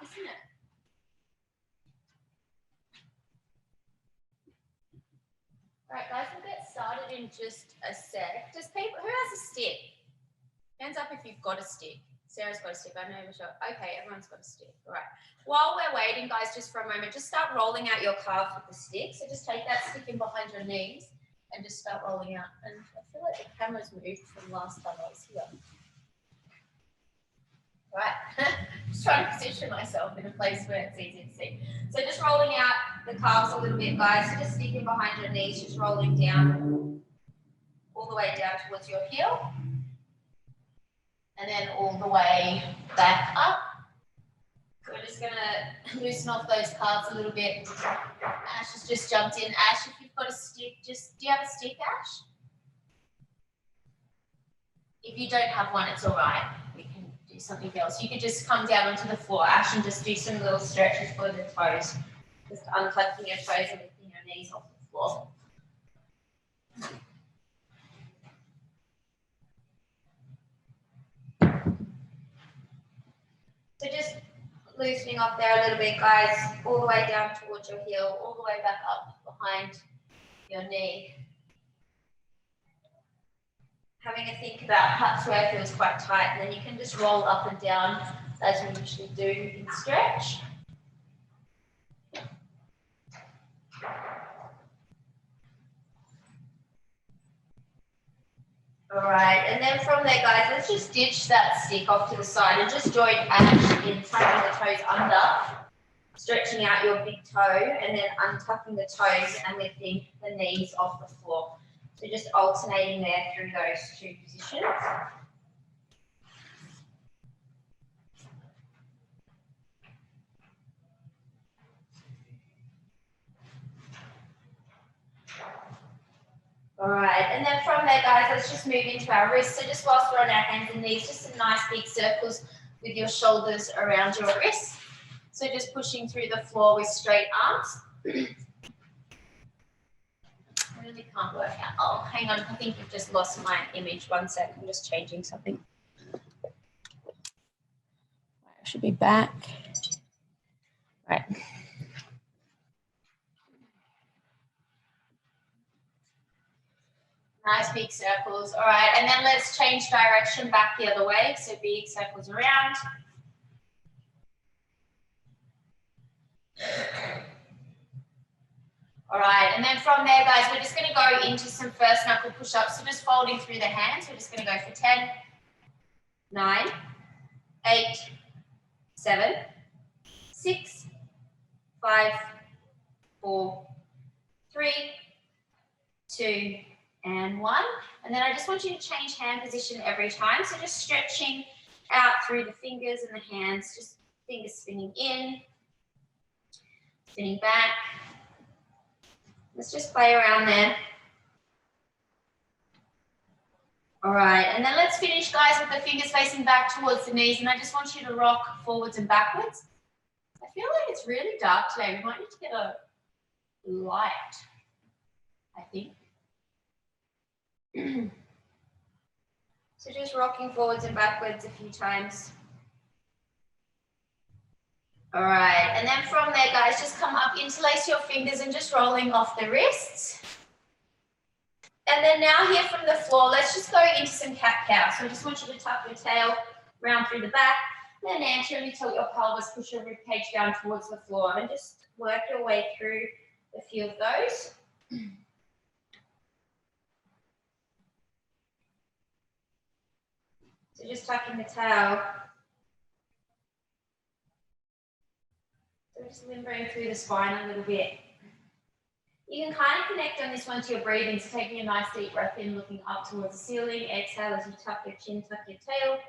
isn't it? All right, guys, we'll get started in just a sec. Who has a stick? Hands up if you've got a stick. Sarah's got a stick. I know, Michelle. Okay, everyone's got a stick. All right. While we're waiting, guys, just for a moment, just start rolling out your calves with the stick. So just take that stick in behind your knees and just start rolling out. And I feel like the camera's moved from last time I was here. All right. Just trying to position myself in a place where it's easy to see. So just rolling out the calves a little bit, guys. So just sticking behind your knees, just rolling down, all the way down towards your heel. And then all the way back up. So we're just going to loosen off those calves a little bit. Ash has just jumped in. Ash, if you've got a stick, do you have a stick, Ash? If you don't have one, it's all right. We can do something else. You could just come down onto the floor, Ash, and just do some little stretches for the toes. Just untucking your toes and lifting your knees off the floor. So just loosening up there a little bit, guys, all the way down towards your heel, all the way back up behind your knee. Having a think about cuts where it feels quite tight, and then you can just roll up and down as we usually do in stretch. All right, and then from there, guys, let's just ditch that stick off to the side and just join Ash in tucking the toes under, stretching out your big toe, and then untucking the toes and lifting the knees off the floor. So just alternating there through those two positions. All right, and then from there, guys, let's just move into our wrists. So just whilst we're on our hands and knees, just some nice big circles with your shoulders around your wrists. So just pushing through the floor with straight arms. I really can't work out. Oh, hang on, I think you've just lost my image. 1 sec, I'm just changing something. I should be back. Right. Nice big circles. All right, and then let's change direction back the other way. So big circles around. All right, and then from there, guys, we're just going to go into some first knuckle push-ups. So just folding through the hands. We're just going to go for 10, 9, 8, 7, 6, 5, 4, 3, 2, and 1. And then I just want you to change hand position every time. So just stretching out through the fingers and the hands, just fingers spinning in, spinning back. Let's just play around there. All right, and then let's finish, guys, with the fingers facing back towards the knees. And I just want you to rock forwards and backwards. I feel like it's really dark today. We might need to get a light, I think. So just rocking forwards and backwards a few times. All right, and then from there, guys, just come up, interlace your fingers and just rolling off the wrists. And then now here from the floor, let's just go into some cat-cow. So I just want you to tuck your tail round through the back, then anteriorly tilt your pelvis, push your ribcage down towards the floor, and just work your way through a few of those. So just tucking the tail. So just limbering through the spine a little bit. You can kind of connect on this one to your breathing, so taking a nice deep breath in, looking up towards the ceiling. Exhale as you tuck your chin, tuck your tail.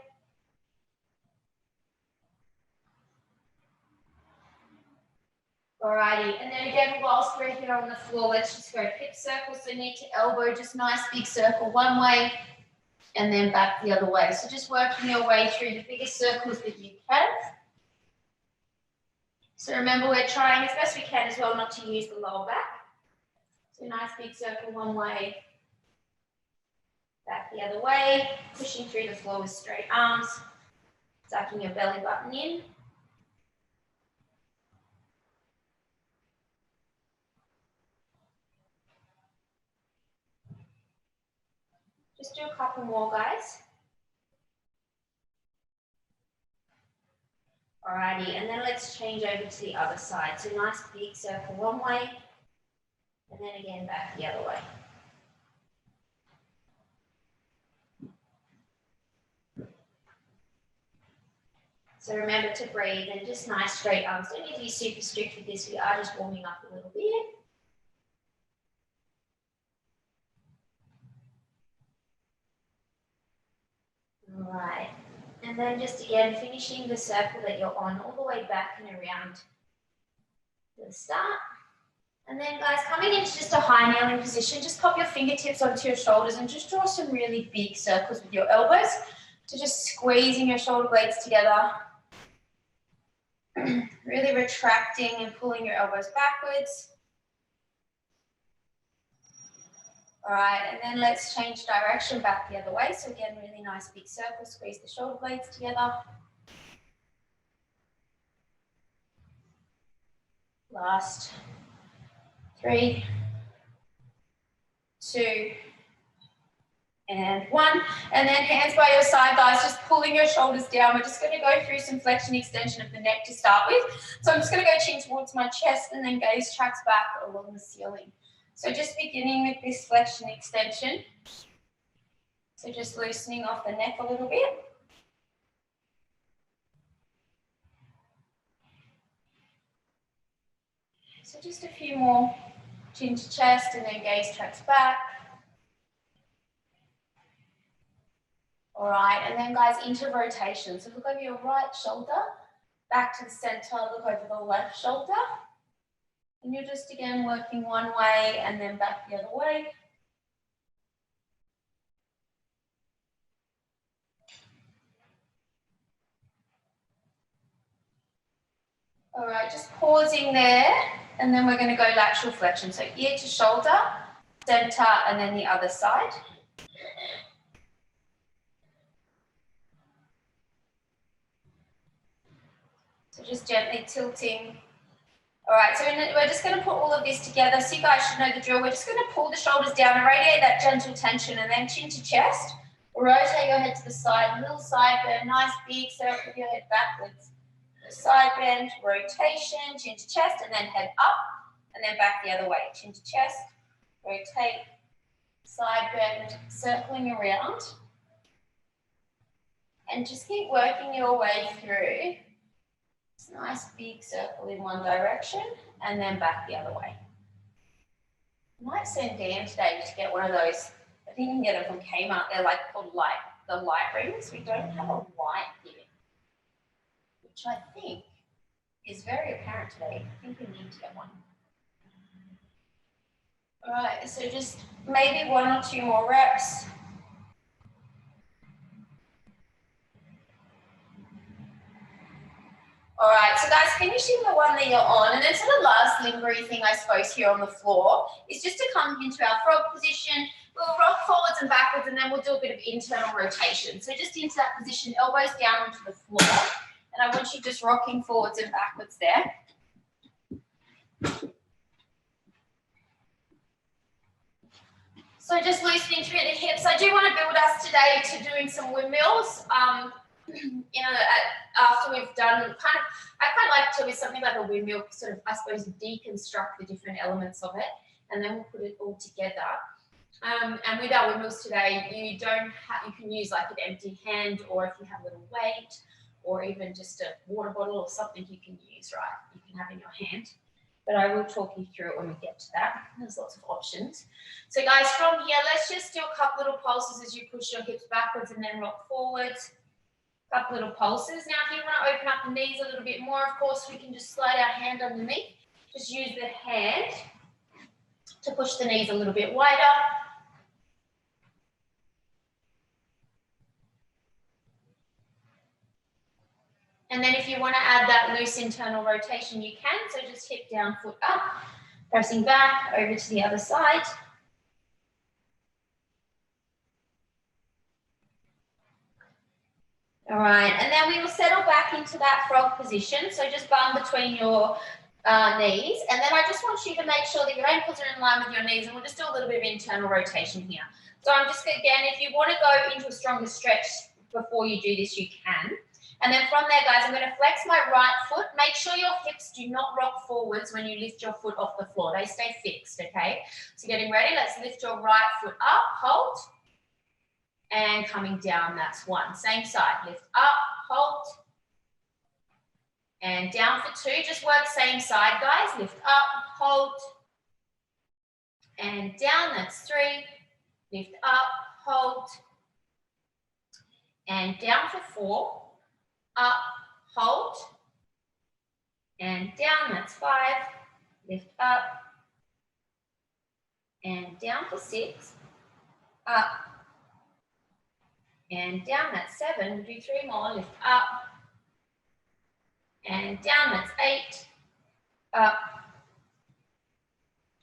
Alrighty, and then again, whilst we're here on the floor, let's just go hip circle. So knee to elbow, just nice big circle one way, and then back the other way. So just working your way through the biggest circles that you can. So remember, we're trying as best we can as well not to use the lower back. So nice big circle one way, back the other way, pushing through the floor with straight arms, tucking your belly button in. Just do a couple more, guys. Alrighty, and then let's change over to the other side. So nice big circle one way, and then again back the other way. So remember to breathe and just nice straight arms. Don't need to be super strict with this. We are just warming up a little bit. All right, and then just again finishing the circle that you're on all the way back and around to the start. And then guys, coming into just a high kneeling position, just pop your fingertips onto your shoulders and just draw some really big circles with your elbows. So just squeezing your shoulder blades together. Really retracting and pulling your elbows backwards. All right, and then let's change direction back the other way. So again, really nice big circle, squeeze the shoulder blades together. Last 3, 2, and 1. And then hands by your side, guys, just pulling your shoulders down. We're just going to go through some flexion extension of the neck to start with. So I'm just going to go chin towards my chest and then gaze tracks back along the ceiling. So just beginning with this flexion extension. So just loosening off the neck a little bit. So just a few more, chin to chest and then gaze tracks back. All right, and then guys, into rotation. So look over your right shoulder, back to the center, look over the left shoulder. And you're just again working one way and then back the other way. All right, just pausing there, and then we're going to go lateral flexion. So ear to shoulder, center, and then the other side. So just gently tilting. All right, so we're just going to put all of this together. So you guys should know the drill. We're just going to pull the shoulders down and radiate that gentle tension, and then chin to chest. Rotate your head to the side, little side bend, nice big circle with your head backwards. Side bend, rotation, chin to chest, and then head up, and then back the other way. Chin to chest, rotate, side bend, circling around. And just keep working your way through. Nice big circle in one direction and then back the other way. I might send Dan today to get one of those. I think you can get them from Kmart. They're like called the light rings. We don't have a light here, which I think is very apparent today. I think we need to get one. All right, so just maybe 1 or 2 more reps. All right, so guys, finishing the one that you're on, and then sort of last lingering thing, I suppose, here on the floor is just to come into our frog position. We'll rock forwards and backwards, and then we'll do a bit of internal rotation. So just into that position, elbows down onto the floor, and I want you just rocking forwards and backwards there. So just loosening through the hips. I do want to build us today to doing some windmills. You know, after we've done I quite like to, with something like a windmill, sort of, I suppose, deconstruct the different elements of it, and then we'll put it all together. And with our windmills today, you can use like an empty hand, or if you have a little weight, or even just a water bottle or something you can use, right? You can have in your hand. But I will talk you through it when we get to that. There's lots of options. So guys, from here, let's just do a couple little pulses as you push your hips backwards and then rock forwards. Couple little pulses. Now, if you want to open up the knees a little bit more, of course, we can just slide our hand underneath. Just use the hand to push the knees a little bit wider. And then if you want to add that loose internal rotation, you can. So just hip down, foot up, pressing back over to the other side. All right, and then we will settle back into that frog position. So just bum between your knees. And then I just want you to make sure that your ankles are in line with your knees. And we'll just do a little bit of internal rotation here. So I'm just, again, if you want to go into a stronger stretch before you do this, you can. And then from there, guys, I'm going to flex my right foot. Make sure your hips do not rock forwards when you lift your foot off the floor. They stay fixed, okay? So getting ready, let's lift your right foot up, hold, and coming down, that's one. Same side, lift up, hold, and down for two. Just work same side, guys. Lift up, hold, and down, that's three. Lift up, hold, and down for four. Up, hold, and down, that's five. Lift up, and down for six. Up, and down, that's seven. We'll do three more. Lift up, and down, that's eight. Up,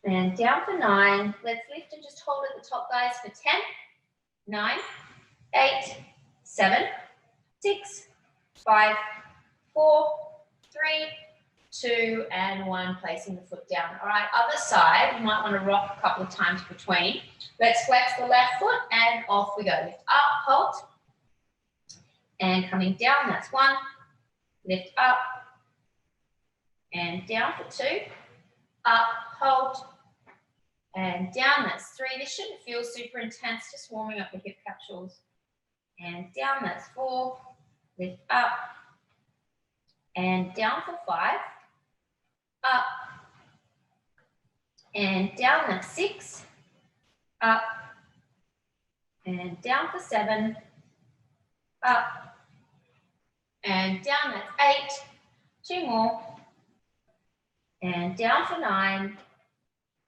and down for nine. Let's lift and just hold at the top, guys, for 10, 9, 8, 7, 6, 5, 4, 3, 2, and 1. Placing the foot down. All right, other side. You might want to rock a couple of times between. Let's flex the left foot and off we go. Lift up, hold, and coming down. That's one. Lift up and down for two. Up, hold, and down. That's three. This shouldn't feel super intense. Just warming up the hip capsules. And down. That's four. Lift up and down for five. Up and down, that's six. Up and down for seven. Up and down, that's eight. Two more. And down for nine.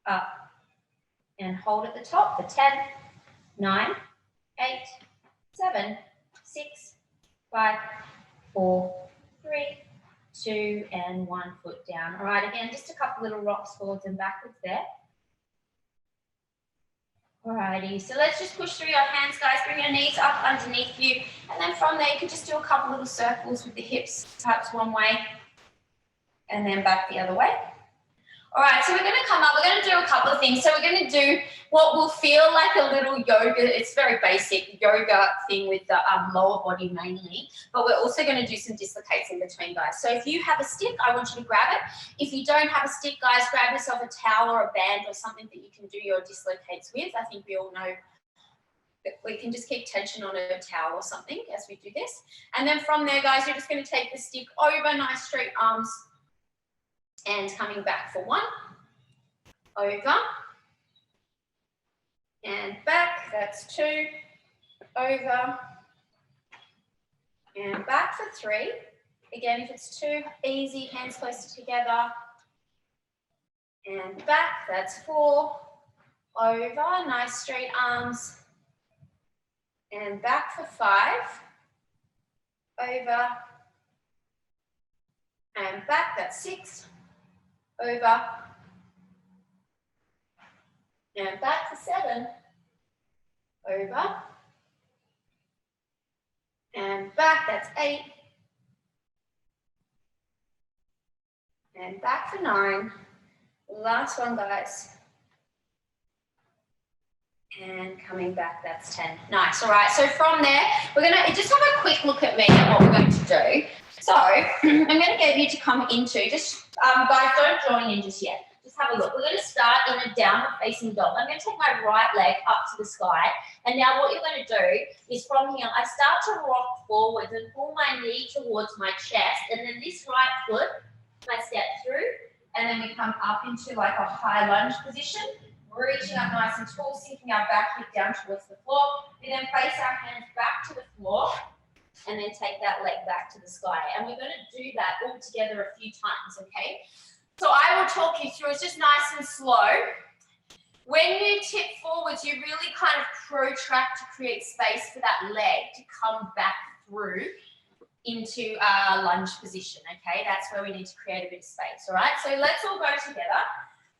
Up and hold at the top for 10, 9, 8, 7, 6, 5, 4, 3, 2, and 1. Foot down. All right, again, just a couple little rocks forwards and backwards there. All righty, so let's just push through your hands, guys. Bring your knees up underneath you. And then from there, you can just do a couple little circles with the hips, perhaps one way, and then back the other way. All right, so we're going to come up, we're going to do a couple of things. So we're going to do what will feel like a little yoga, it's very basic yoga thing with the lower body mainly, but we're also going to do some dislocates in between, guys. So if you have a stick, I want you to grab it. If you don't have a stick, guys, grab yourself a towel or a band or something that you can do your dislocates with. I think we all know that we can just keep tension on a towel or something as we do this. And then from there, guys, you're just going to take the stick over, nice straight arms, and coming back for one, over, and back, that's two, over, and back for three. Again, if it's too easy, hands closer together, and back, that's four, over, nice straight arms, and back for five, over, and back, that's six, over, and back for seven, over, and back, that's eight, and back for nine. Last one, guys. And coming back, that's 10. Nice, all right. So from there, we're going to just have a quick look at me and what we're going to do. So I'm going to get you to come into, just, guys, don't join in just yet. Just have a look. We're going to start in a downward facing dog. I'm going to take my right leg up to the sky. And now what you're going to do is from here, I start to rock forwards and pull my knee towards my chest. And then this right foot, I step through. And then we come up into like a high lunge position. Reaching up nice and tall, sinking our back hip down towards the floor. We then place our hands back to the floor and then take that leg back to the sky. And we're going to do that all together a few times, okay? So I will talk you through. It's just nice and slow. When you tip forwards, you really kind of protract to create space for that leg to come back through into a lunge position, okay? That's where we need to create a bit of space, all right? So let's all go together.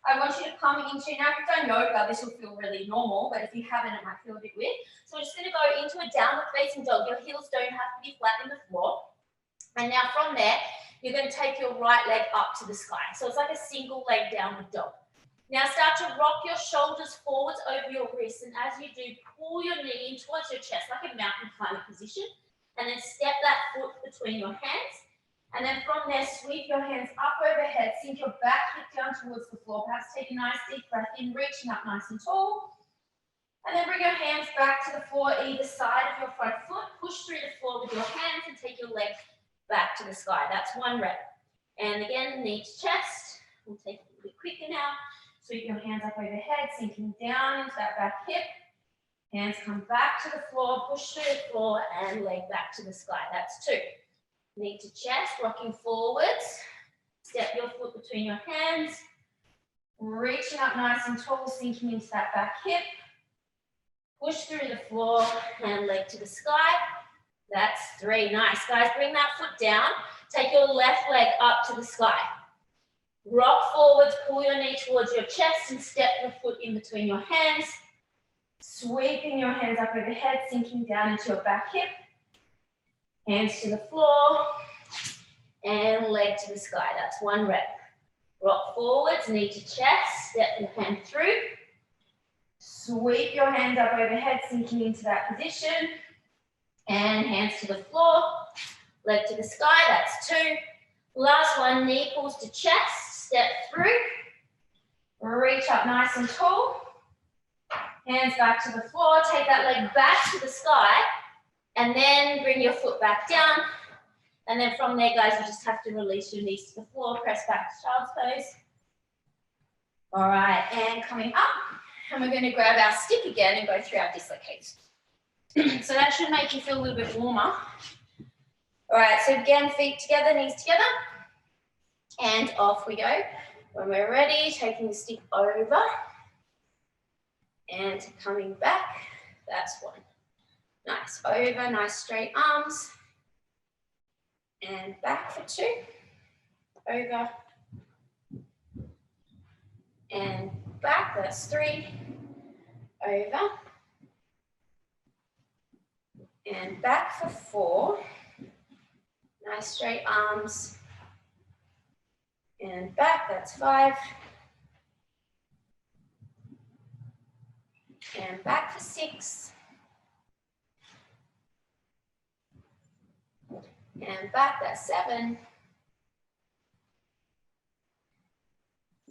I want you to come into, now if you've done yoga, this will feel really normal, but if you haven't, it might feel a bit weird. So we're just going to go into a downward facing dog. Your heels don't have to be flat in the floor. And now from there, you're going to take your right leg up to the sky. So it's like a single leg downward dog. Now start to rock your shoulders forwards over your wrists, and as you do, pull your knee in towards your chest like a mountain climber position, and then step that foot between your hands. And then from there, sweep your hands up overhead, sink your back hip down towards the floor. Perhaps take a nice deep breath in, reaching up nice and tall. And then bring your hands back to the floor, either side of your front foot. Push through the floor with your hands and take your legs back to the sky. That's 1 rep. And again, knee to chest. We'll take it a little bit quicker now. Sweep your hands up overhead, sinking down into that back hip. Hands come back to the floor, push through the floor, and leg back to the sky. That's 2. Knee to chest, rocking forwards. Step your foot between your hands. Reaching up nice and tall, sinking into that back hip. Push through the floor and leg to the sky. That's 3. Nice, guys. Bring that foot down. Take your left leg up to the sky. Rock forwards, pull your knee towards your chest and step the foot in between your hands. Sweeping your hands up overhead, sinking down into your back hip. Hands to the floor and leg to the sky. That's 1 rep. Rock forwards, knee to chest, step your hand through. Sweep your hands up overhead, sinking into that position. And hands to the floor, leg to the sky. That's 2. Last one, knee pulls to chest, step through. Reach up nice and tall. Hands back to the floor, take that leg back to the sky. And then bring your foot back down. And then from there, guys, you just have to release your knees to the floor, press back to child's pose. All right, and coming up, and we're going to grab our stick again and go through our dislocates. So that should make you feel a little bit warmer. All right, so again, feet together, knees together. And off we go. When we're ready, taking the stick over and coming back. That's 1. Nice, over, nice straight arms. And back for 2. Over. And back, that's 3. Over. And back for 4. Nice straight arms. And back, that's 5. And back for 6. And back, that's 7.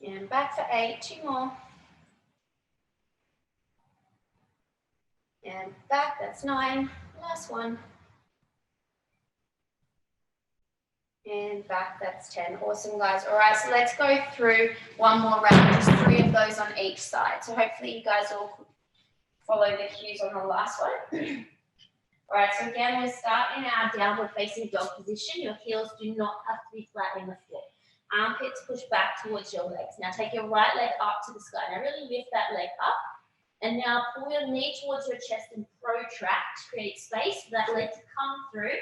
And back for 8, 2 more. And back, that's 9, last one. And back, that's 10. Awesome, guys. All right, so let's go through one more round, just 3 of those on each side. So hopefully you guys all follow the cues on the last one. All right, so again, we'll start in our downward facing dog position. Your heels do not have to be flat in the floor. Armpits push back towards your legs. Now take your right leg up to the sky. Now really lift that leg up. And now pull your knee towards your chest and protract. Create space for that leg to come through.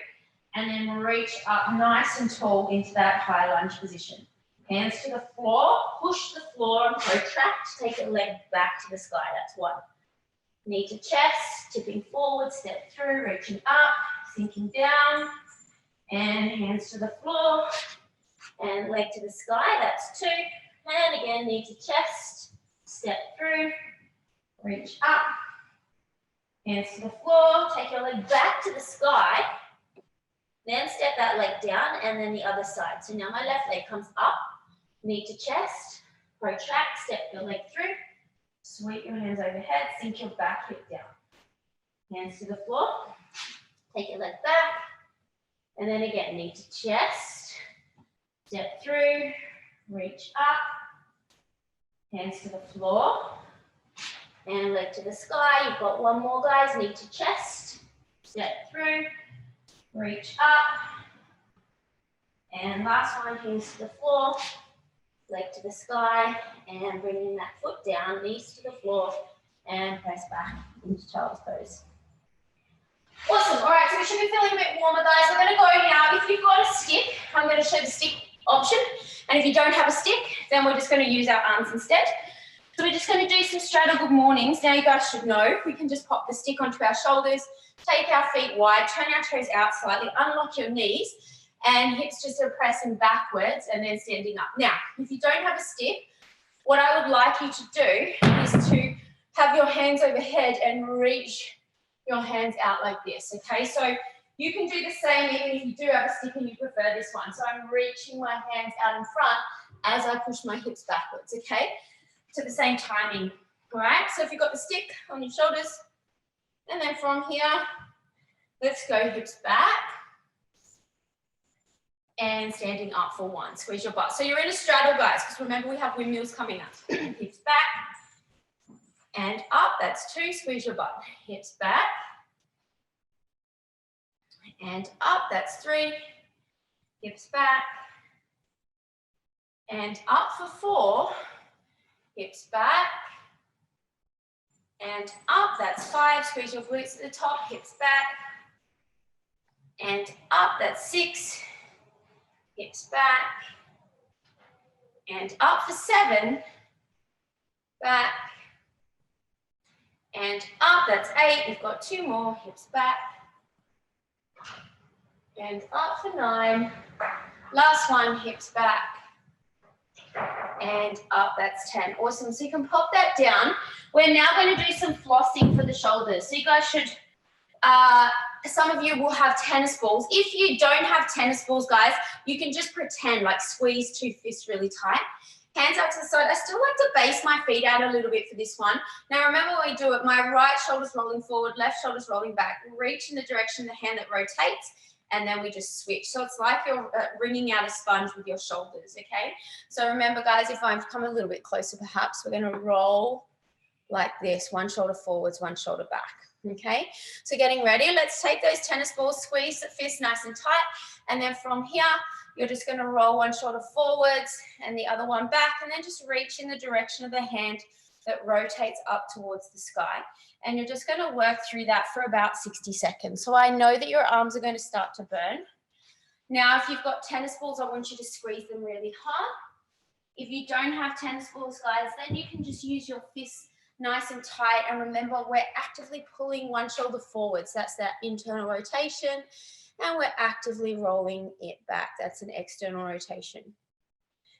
And then reach up nice and tall into that high lunge position. Hands to the floor. Push the floor and protract. Take your leg back to the sky. That's 1. Knee to chest, tipping forward, step through, reaching up, sinking down, and hands to the floor, and leg to the sky, that's 2. And again, knee to chest, step through, reach up, hands to the floor, take your leg back to the sky, then step that leg down, and then the other side. So now my left leg comes up, knee to chest, protract, step your leg through, sweep your hands overhead, sink your back hip down. Hands to the floor, take your leg back, and then again, knee to chest, step through, reach up, hands to the floor, and leg to the sky. You've got 1 more, guys, knee to chest, step through, reach up, and last one, hands to the floor, leg to the sky, and bringing that foot down, knees to the floor, and press back into child's pose. Awesome. All right, so we should be feeling a bit warmer, guys. We're going to go now. If you've got a stick, I'm going to show the stick option. And if you don't have a stick, then we're just going to use our arms instead. So we're just going to do some straddle good mornings. Now you guys should know, we can just pop the stick onto our shoulders, take our feet wide, turn our toes out slightly, unlock your knees, and hips just are pressing backwards and then standing up. Now, if you don't have a stick, what I would like you to do is to have your hands overhead and reach your hands out like this, okay? So you can do the same even if you do have a stick and you prefer this one. So I'm reaching my hands out in front as I push my hips backwards, okay? To the same timing, all right? So if you've got the stick on your shoulders, and then from here, let's go hips back and standing up for one. Squeeze your butt. So you're in a straddle, guys, because remember we have windmills coming up. Hips back and up, that's two. Squeeze your butt. Hips back and up, that's three. Hips back and up for four. Hips back and up, that's five. Squeeze your glutes at the top, hips back and up, that's six. Hips back and up for seven. Back and up, that's eight. We've got two more. Hips back and up for nine. Last one, hips back and up, that's 10. Awesome. So you can pop that down. We're now going to do some flossing for the shoulders. So you guys should, some of you will have tennis balls. If you don't have tennis balls, guys, you can just pretend, like squeeze two fists really tight. Hands out to the side. I still like to base my feet out a little bit for this one. Now remember when we do it, my right shoulder's rolling forward, left shoulder's rolling back. Reach in the direction of the hand that rotates, and then we just switch. So it's like you're wringing out a sponge with your shoulders, okay? So remember, guys, if I've come a little bit closer, perhaps we're going to roll like this, one shoulder forwards, one shoulder back, okay? So getting ready, let's take those tennis balls, squeeze the fist nice and tight, and then from here, you're just going to roll one shoulder forwards and the other one back, and then just reach in the direction of the hand that rotates up towards the sky. And you're just going to work through that for about 60 seconds. So I know that your arms are going to start to burn. Now, if you've got tennis balls, I want you to squeeze them really hard. If you don't have tennis balls, guys, then you can just use your fists nice and tight. And remember, we're actively pulling one shoulder forwards. That's that internal rotation. And we're actively rolling it back. That's an external rotation.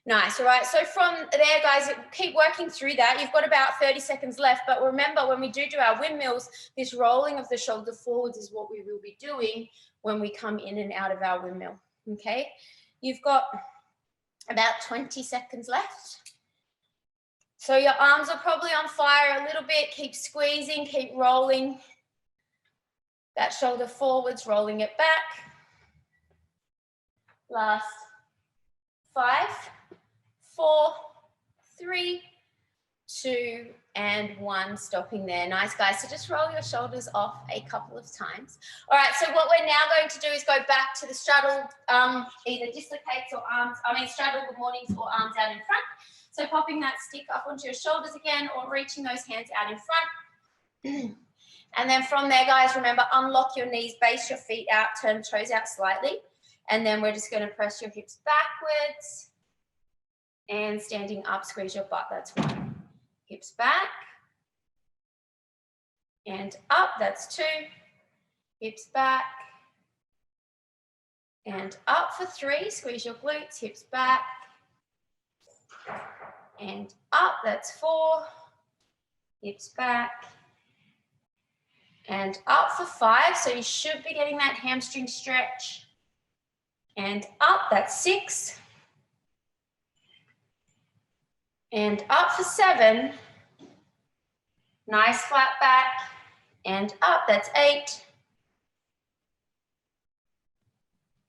Nice, all right, so from there, guys, keep working through that. You've got about 30 seconds left, but remember, when we do our windmills, this rolling of the shoulder forwards is what we will be doing when we come in and out of our windmill, okay? You've got about 20 seconds left. So your arms are probably on fire a little bit. Keep squeezing, keep rolling that shoulder forwards, rolling it back. Last 5, 4, 3, 2, and 1, stopping there. Nice, guys. So just roll your shoulders off a couple of times. All right, so what we're now going to do is go back to the straddle, either dislocates or arms, straddle good mornings or arms out in front. So popping that stick up onto your shoulders again or reaching those hands out in front. And then from there, guys, remember, unlock your knees, base your feet out, turn toes out slightly. And then we're just going to press your hips backwards. And standing up, squeeze your butt, that's 1. Hips back. And up, that's 2. Hips back. And up for 3, squeeze your glutes, hips back. And up, that's 4. Hips back. And up for 5, so you should be getting that hamstring stretch. And up, that's 6. And up for 7. Nice flat back. And up, that's 8.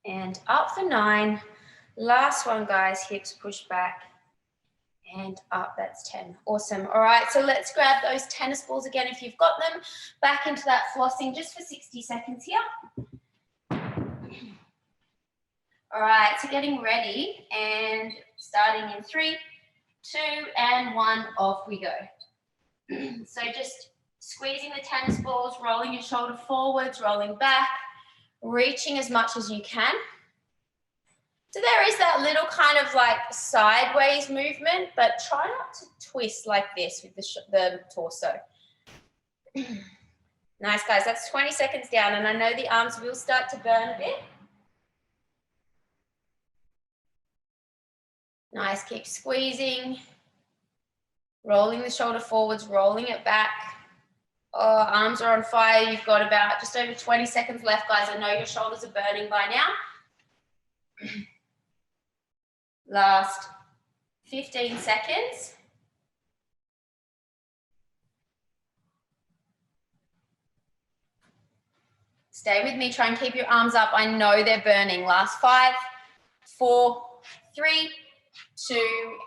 And up for 9. Last one, guys, hips push back. And up, that's 10. Awesome. All right, so let's grab those tennis balls again if you've got them. Back into that flossing just for 60 seconds here. All right, so getting ready and starting in 3, 2, and 1, off we go. So just squeezing the tennis balls, rolling your shoulder forwards, rolling back, reaching as much as you can. So there is that little kind of like sideways movement, but try not to twist like this with the torso. Nice, guys. That's 20 seconds down, and I know the arms will start to burn a bit. Nice, keep squeezing. Rolling the shoulder forwards, rolling it back. Oh, arms are on fire. You've got about just over 20 seconds left, guys. I know your shoulders are burning by now. Last 15 seconds. Stay with me. Try and keep your arms up. I know they're burning. Last 5, 4, 3, 2,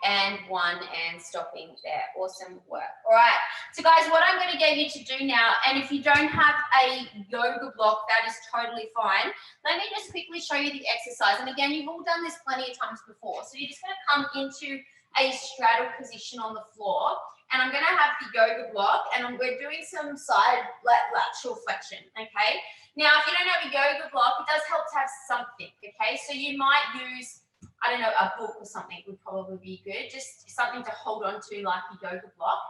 and 1, and stopping there. Awesome work. All right. So, guys, what I'm going to get you to do now, and if you don't have a yoga block, that is totally fine. Let me just quickly show you the exercise. And again, you've all done this plenty of times before. So you're just going to come into a straddle position on the floor, and I'm going to have the yoga block, and we're doing some side lateral flexion, okay? Now, if you don't have a yoga block, it does help to have something, okay? So you might use, I don't know, a book or something would probably be good, just something to hold on to like a yoga block.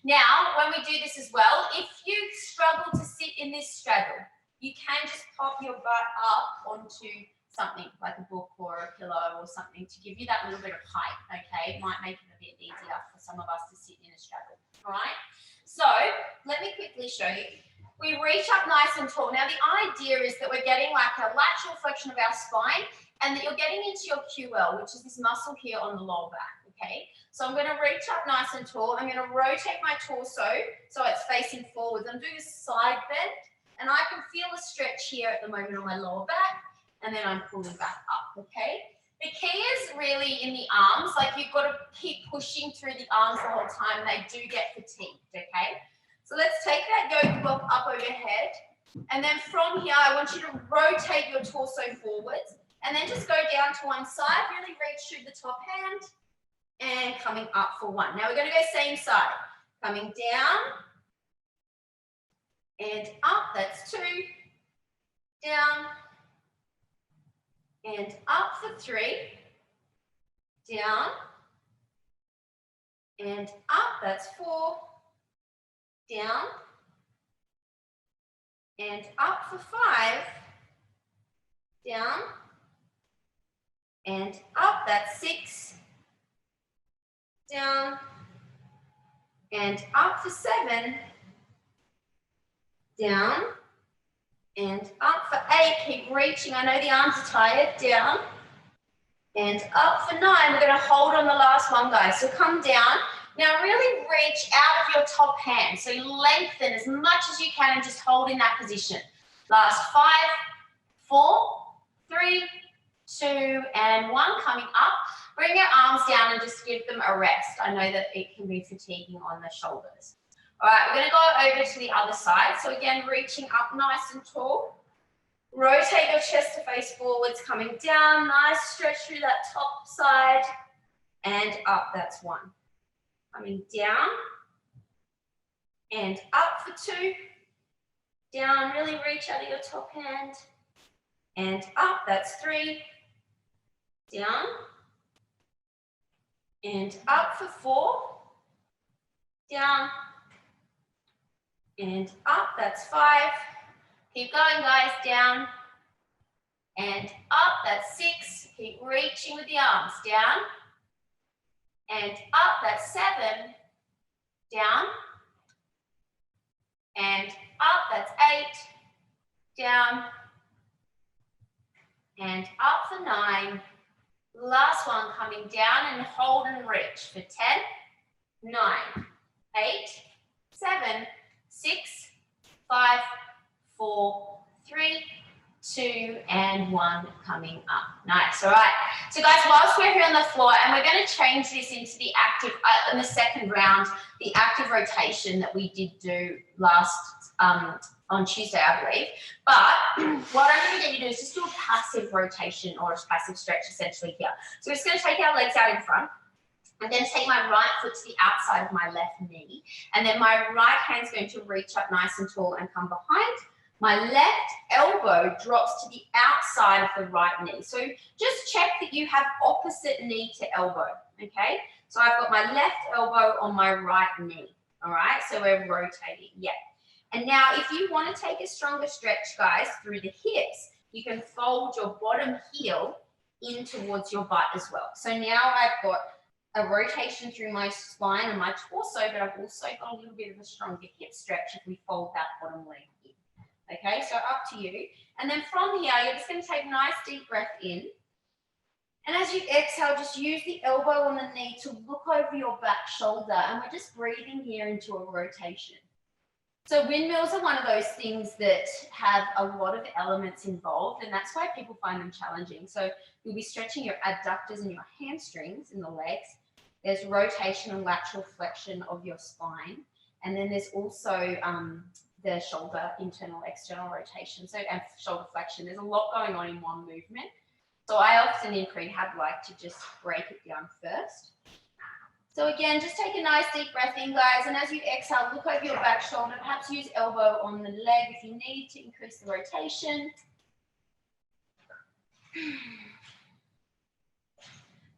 Now, when we do this as well, if you struggle to sit in this straddle, you can just pop your butt up onto something like a book or a pillow or something to give you that little bit of height, okay? It might make it a bit easier for some of us to sit in a straddle, all right? So let me quickly show you. We reach up nice and tall. Now the idea is that we're getting like a lateral flexion of our spine and that you're getting into your QL, which is this muscle here on the lower back, okay? So I'm gonna reach up nice and tall. I'm gonna rotate my torso so it's facing forwards. I'm doing a side bend and I can feel a stretch here at the moment on my lower back, and then I'm pulling back up, okay? The key is really in the arms, like you've got to keep pushing through the arms the whole time. They do get fatigued, okay? So let's take that yoga block up overhead, and then from here, I want you to rotate your torso forwards, and then just go down to one side, really reach through the top hand, and coming up for 1. Now we're going to go same side, coming down, and up, that's 2, down, and up for 3, down, and up, that's 4, down, and up for 5, down, and up, that's 6, down, and up for 7, down, and up for 8, keep reaching. I know the arms are tired, down, and up for 9. We're going to hold on the last one, guys. So come down. Now really reach out of your top hand. So you lengthen as much as you can and just hold in that position. Last 5, 4, 3, 2, and 1. Coming up. Bring your arms down and just give them a rest. I know that it can be fatiguing on the shoulders. All right, we're going to go over to the other side. So again, reaching up nice and tall. Rotate your chest to face forwards, coming down. Nice stretch through that top side. And up, that's 1. Coming down. And up for 2. Down, really reach out of your top hand. And up, that's 3. Down. And up for 4. Down. And up, that's 5. Keep going, guys, down. And up, that's 6. Keep reaching with the arms, down. And up, that's 7. Down. And up, that's 8. Down. And up for 9. Last one, coming down and hold and reach for 10, 9, 8, 7, 6, 5, 4, 3, 2, and 1, coming up. Nice, all right. So guys, whilst we're here on the floor, and we're going to change this into the active, in the second round, the active rotation that we did do last, on Tuesday, I believe. But what I'm going to get you to do is just do a passive rotation or a passive stretch essentially here. So we're just going to take our legs out in front. I'm going to take my right foot to the outside of my left knee. And then my right hand's going to reach up nice and tall and come behind. My left elbow drops to the outside of the right knee. So just check that you have opposite knee to elbow, okay? So I've got my left elbow on my right knee, all right? So we're rotating, yeah. And now if you want to take a stronger stretch, guys, through the hips, you can fold your bottom heel in towards your butt as well. So now I've got a rotation through my spine and my torso, but I've also got a little bit of a stronger hip stretch if we fold that bottom leg in. Okay, so up to you. And then from here, you're just going to take a nice deep breath in. And as you exhale, just use the elbow on the knee to look over your back shoulder. And we're just breathing here into a rotation. So windmills are one of those things that have a lot of elements involved, and that's why people find them challenging. So you'll be stretching your adductors and your hamstrings in the legs. There's rotation and lateral flexion of your spine. And then there's also the shoulder internal, external rotation, so and shoulder flexion. There's a lot going on in one movement. So I often in prehab like to just break it down first. So again, just take a nice deep breath in, guys, and as you exhale, look over your back shoulder, perhaps use elbow on the leg if you need to increase the rotation.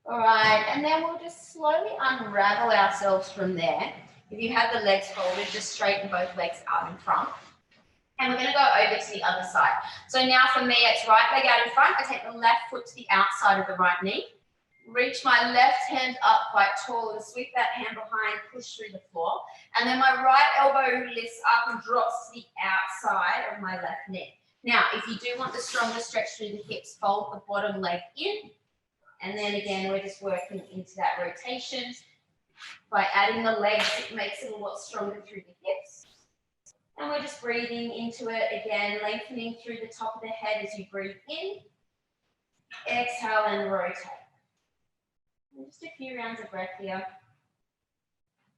All right, and then we'll just slowly unravel ourselves from there. If you have the legs folded, just straighten both legs out in front. And we're going to go over to the other side. So now for me, it's right leg out in front. I take the left foot to the outside of the right knee. Reach my left hand up quite tall and sweep that hand behind, push through the floor. And then my right elbow lifts up and drops to the outside of my left knee. Now, if you do want the stronger stretch through the hips, fold the bottom leg in. And then again, we're just working into that rotation. By adding the legs, it makes it a lot stronger through the hips. And we're just breathing into it again, lengthening through the top of the head as you breathe in. Exhale and rotate. And just a few rounds of breath here.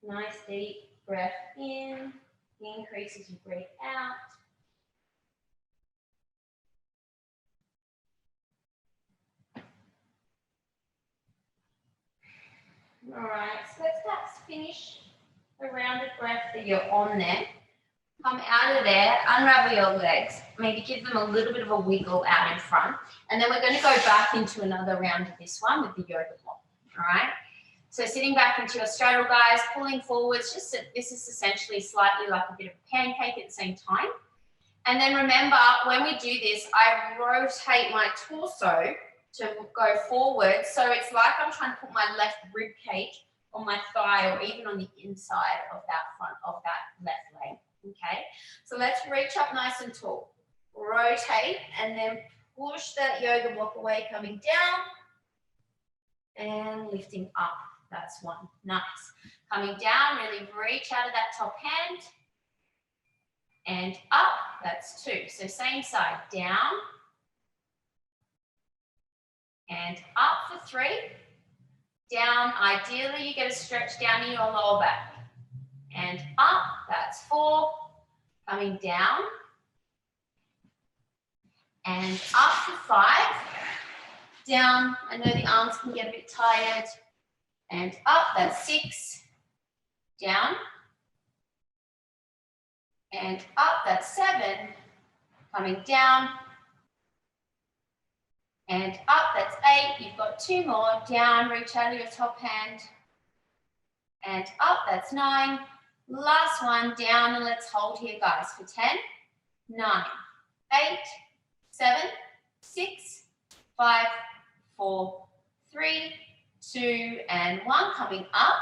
Nice deep breath in. Increase as you breathe out. All right, so let's perhaps finish the round of breath that you're on there. Come out of there, unravel your legs, maybe give them a little bit of a wiggle out in front. And then we're going to go back into another round of this one with the yoga block. All right, so sitting back into your straddle, guys, pulling forwards, just this is essentially slightly like a bit of a pancake at the same time. And then remember, when we do this, I rotate my torso to go forward. So it's like I'm trying to put my left rib cage on my thigh or even on the inside of that front of that left leg. Okay, so let's reach up nice and tall. Rotate and then push that yoga block away, coming down and lifting up. That's one. Nice. Coming down, really reach out of that top hand and up. That's two. So same side, down and up for three. Down, ideally you get a stretch down in your lower back. And up, that's four. Coming down. And up for five. Down, I know the arms can get a bit tired. And up, that's six. Down. And up, that's seven. Coming down. And up, that's eight. You've got two more. Down, reach out of your top hand. And up, that's nine. Last one, down, and let's hold here, guys, for 10, 9, 8, 7, 6, 5, 4, 3, 2, and 1. Coming up,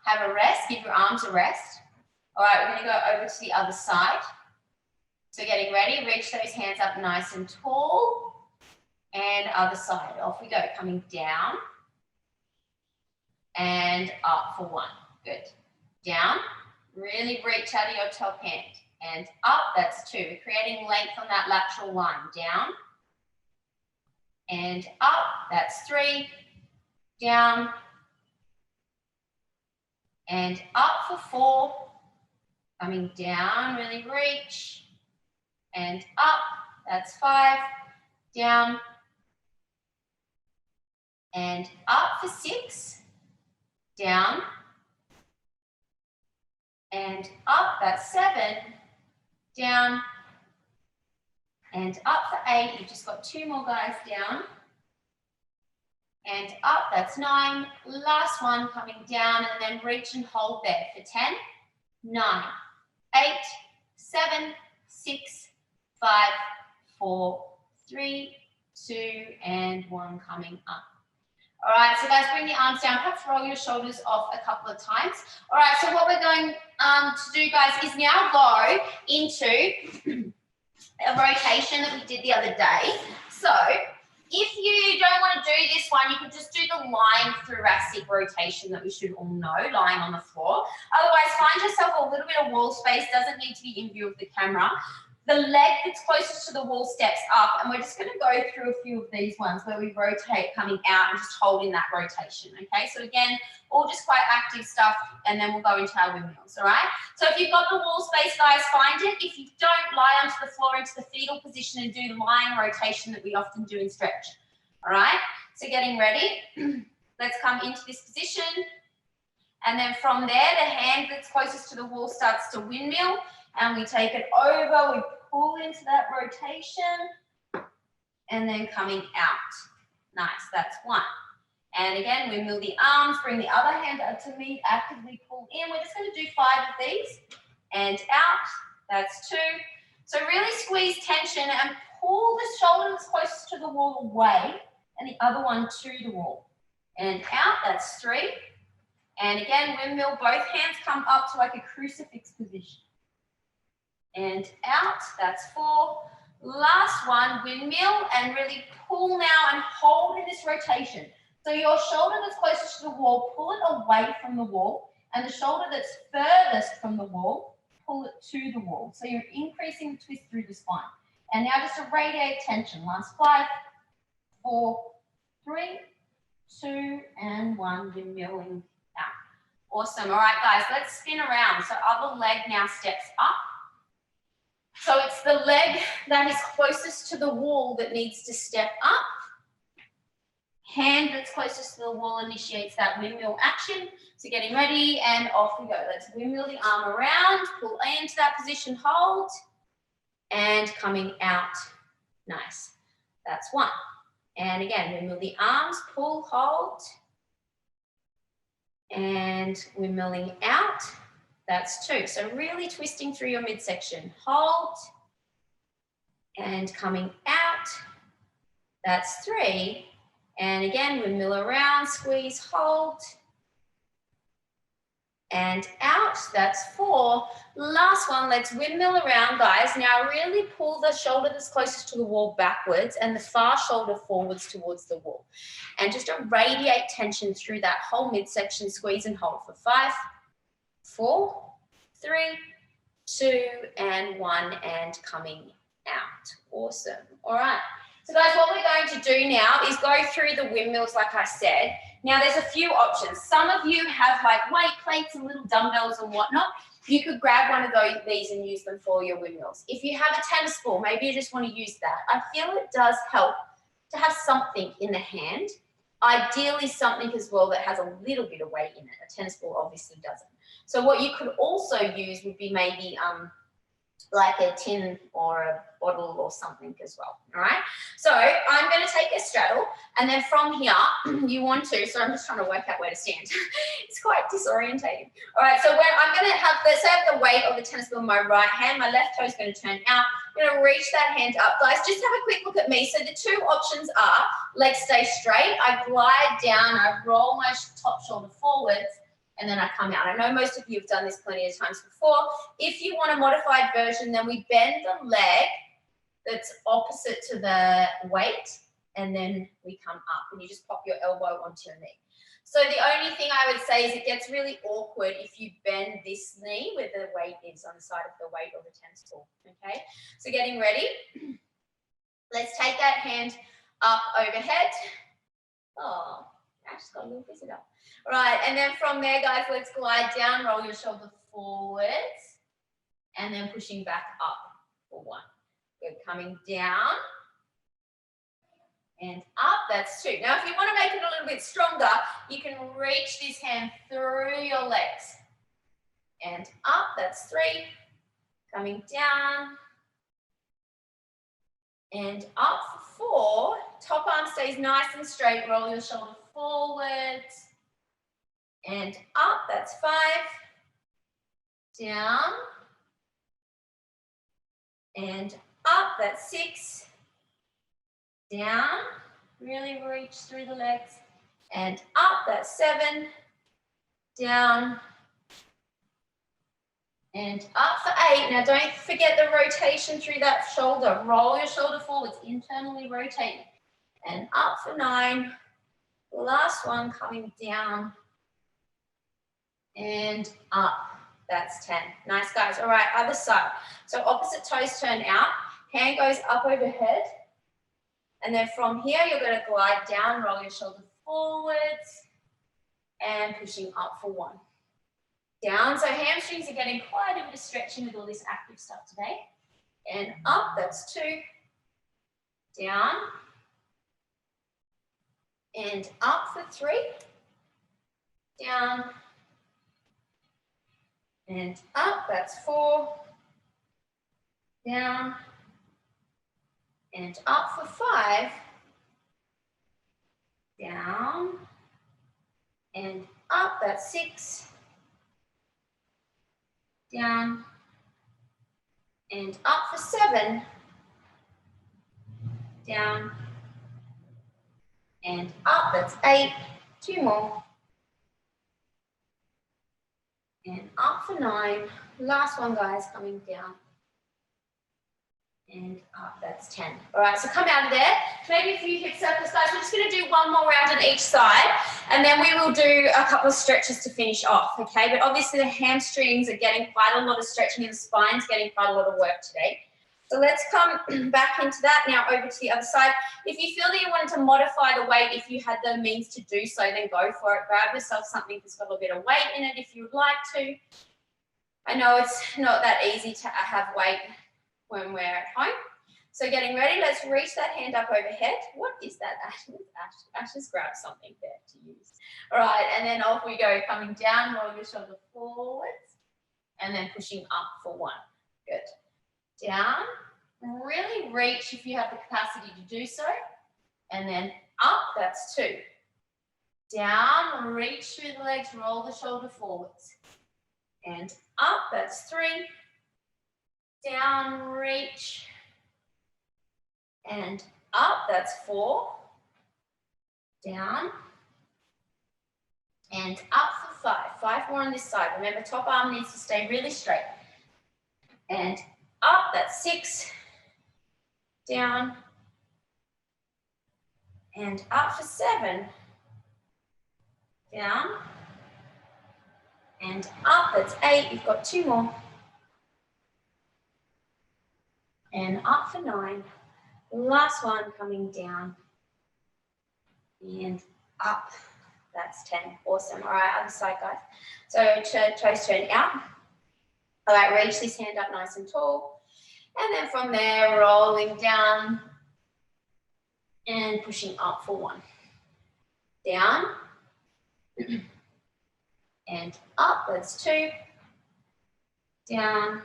have a rest, give your arms a rest. All right, we're going to go over to the other side. So getting ready, reach those hands up nice and tall. And other side, off we go, coming down. And up for 1, good. Down. Really reach out of your top hand and up, that's 2. Creating length on that lateral line. Down and up, that's 3. Down and up for 4. Coming down, really reach and up, that's 5. Down and up for 6. Down and up, that's 7, down, and up for 8. You've just got 2 more, guys, down, and up, that's 9. Last one, coming down, and then reach and hold there for 10, 9, 8, 7, 6, 5, 4, 3, 2, and 1, coming up. All right, so guys, bring the arms down, perhaps roll your shoulders off a couple of times. All right, so what we're going to do, guys, is now go into a rotation that we did the other day. So if you don't want to do this one, you could just do the lying thoracic rotation that we should all know, lying on the floor. Otherwise, find yourself a little bit of wall space, doesn't need to be in view of the camera. The leg that's closest to the wall steps up, and we're just going to go through a few of these ones where we rotate coming out and just holding that rotation, okay? So again, all just quite active stuff, and then we'll go into our windmills, all right? So if you've got the wall space, guys, find it. If you don't, lie onto the floor into the fetal position and do the lying rotation that we often do in stretch, all right? So getting ready, let's come into this position, and then from there, the hand that's closest to the wall starts to windmill, and we take it over, we pull into that rotation, and then coming out. Nice, that's one. And again, windmill the arms, bring the other hand up to me, actively pull in. We're just going to do 5 of these, and out, that's 2. So really squeeze tension and pull the shoulder that's closest to the wall away, and the other one to the wall. And out, that's 3. And again, windmill, both hands come up to like a crucifix position. And out, that's 4. Last one, windmill, and really pull now and hold in this rotation. So your shoulder that's closest to the wall, pull it away from the wall, and the shoulder that's furthest from the wall, pull it to the wall. So you're increasing the twist through the spine. And now just to radiate tension. Last 5, 4, 3, 2, and 1, windmilling out. Awesome. All right, guys, let's spin around. So other leg now steps up. So it's the leg that is closest to the wall that needs to step up. Hand that's closest to the wall initiates that windmill action. So getting ready, and off we go. Let's windmill the arm around, pull into that position, hold, and coming out. Nice. That's 1. And again, windmill the arms, pull, hold, and windmilling out. That's 2. So really twisting through your midsection. Hold, and coming out. That's 3. And again, windmill around, squeeze, hold, and out. That's 4. Last one, let's windmill around, guys. Now really pull the shoulder that's closest to the wall backwards and the far shoulder forwards towards the wall. And just radiate tension through that whole midsection, squeeze and hold for 5, 4, 3, 2, and 1, and coming out. Awesome. All right. So guys, what we're going to do now is go through the windmills like I said. Now there's a few options. Some of you have like weight plates and little dumbbells and whatnot. You could grab one of these and use them for your windmills. If you have a tennis ball, maybe you just want to use that. I feel it does help to have something in the hand. Ideally something as well that has a little bit of weight in it. A tennis ball obviously doesn't. So what you could also use would be maybe like a tin or a bottle or something as well, all right? So I'm going to take a straddle, and then from here, you want to, so I'm just trying to work out where to stand. It's quite disorientating. All right, so when I'm going to have the weight of the tennis ball in my right hand, my left toe is going to turn out. I'm going to reach that hand up. Guys, just have a quick look at me. So the 2 options are, legs stay straight, I glide down, I roll my top shoulder forwards, and then I come out. I know most of you have done this plenty of times before. If you want a modified version, then we bend the leg that's opposite to the weight, and then we come up, and you just pop your elbow onto your knee. So the only thing I would say is it gets really awkward if you bend this knee where the weight is on the side of the weight or the tennis ball, okay? So getting ready. Let's take that hand up overhead. Oh, I just got a little visitor. All right, and then from there, guys, let's glide down, roll your shoulder forwards, and then pushing back up for 1. Good, coming down and up, that's 2. Now, if you want to make it a little bit stronger, you can reach this hand through your legs. And up, that's 3. Coming down and up for 4. Top arm stays nice and straight, roll your shoulder forwards. And up, that's 5, down, and up, that's 6, down, really reach through the legs, and up, that's 7, down, and up for 8. Now don't forget the rotation through that shoulder. Roll your shoulder forwards, internally rotate. And up for 9. Last one coming down and up. That's 10. Nice, guys. All right, other side. So opposite toes turn out. Hand goes up overhead. And then from here, you're going to glide down, roll your shoulder forwards, and pushing up for 1. Down, so hamstrings are getting quite a bit of stretching with all this active stuff today. And up, that's 2. Down. And up for 3. Down. And up, that's 4. Down. And up for 5. Down. And up, that's 6. Down. And up for 7. Down. And up, that's 8. 2 more. And up for 9. Last one, guys, coming down. And up, that's 10. All right, so come out of there. Maybe a few hip circles, guys. We're just going to do one more round on each side, and then we will do a couple of stretches to finish off, okay? But obviously the hamstrings are getting quite a lot of stretching, and the spine's getting quite a lot of work today. So let's come back into that now, over to the other side. If you feel that you wanted to modify the weight, if you had the means to do so, then go for it. Grab yourself something that's got a bit of weight in it if you would like to. I know it's not that easy to have weight when we're at home. So getting ready, let's reach that hand up overhead. What is that, Ashes? Ashes grabbed something there to use. All right, and then off we go, coming down, roll your shoulder forwards, and then pushing up for 1. Good. Down, really reach if you have the capacity to do so, and then up, that's 2. Down, reach through the legs, roll the shoulder forwards, and up, that's 3. Down, reach, and up, that's 4. Down, and up for 5. 5 more on this side. Remember, top arm needs to stay really straight. And up, that's 6. Down, and up for 7. Down, and up, that's 8. You've got 2 more. And up for 9. Last one, coming down. And up. That's 10. Awesome. All right, other side, guys. So toes turn out. All right, reach this hand up nice and tall. And then from there, rolling down and pushing up for 1. Down. And up, that's 2. Down.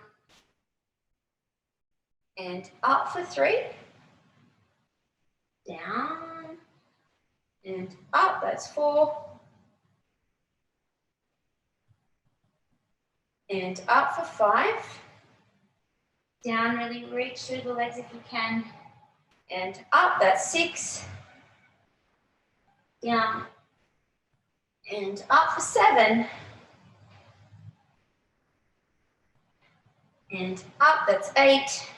And up for 3. Down. And up, that's 4. And up for 5. Down, really reach through the legs if you can. And up, that's 6. Down. And up for 7. And up, that's 8.